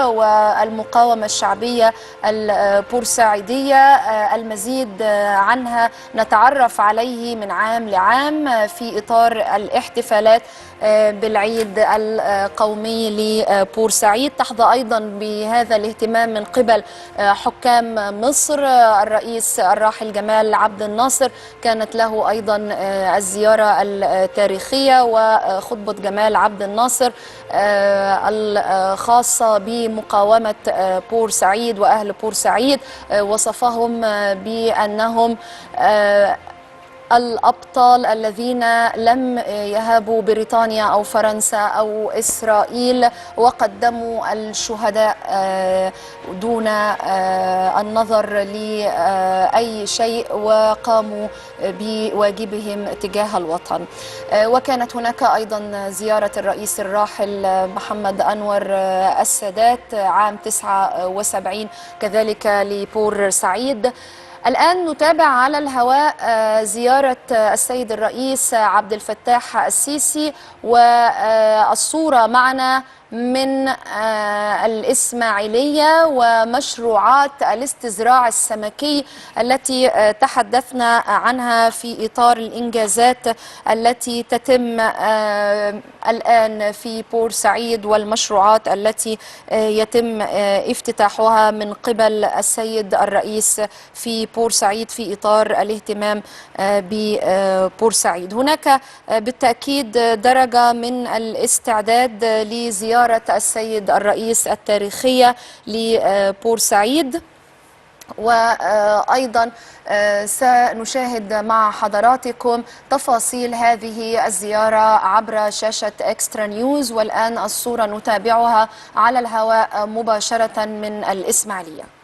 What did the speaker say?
والمقاومة الشعبية البورسعيدية. المزيد عنها نتعرف عليه من عام لعام في إطار الاحتفالات بالعيد القومي لبورسعيد. تحظى أيضا بهذا الاهتمام من قبل حكام مصر. الرئيس الراحل جمال عبد الناصر كانت له أيضا الزيارة التاريخية وخطبة جمال عبد الناصر الخاصة بمقاومة بورسعيد وأهل بورسعيد. وصفهم بأنهم الأبطال الذين لم يهابوا بريطانيا أو فرنسا أو إسرائيل، وقدموا الشهداء دون النظر لأي شيء، وقاموا بواجبهم تجاه الوطن. وكانت هناك أيضا زيارة الرئيس الراحل محمد أنور السادات عام 79 كذلك لبورسعيد. الآن نتابع على الهواء زيارة السيد الرئيس عبد الفتاح السيسي، والصورة معنا من الإسماعيلية ومشروعات الاستزراع السمكي التي تحدثنا عنها في إطار الإنجازات التي تتم الآن في بورسعيد، والمشروعات التي يتم افتتاحها من قبل السيد الرئيس في بورسعيد في إطار الاهتمام ببورسعيد. هناك بالتأكيد درجة من الاستعداد لزيارة السيد الرئيس التاريخية لبورسعيد. وأيضا سنشاهد مع حضراتكم تفاصيل هذه الزيارة عبر شاشة إكسترا نيوز. والآن الصورة نتابعها على الهواء مباشرة من الإسماعيلية.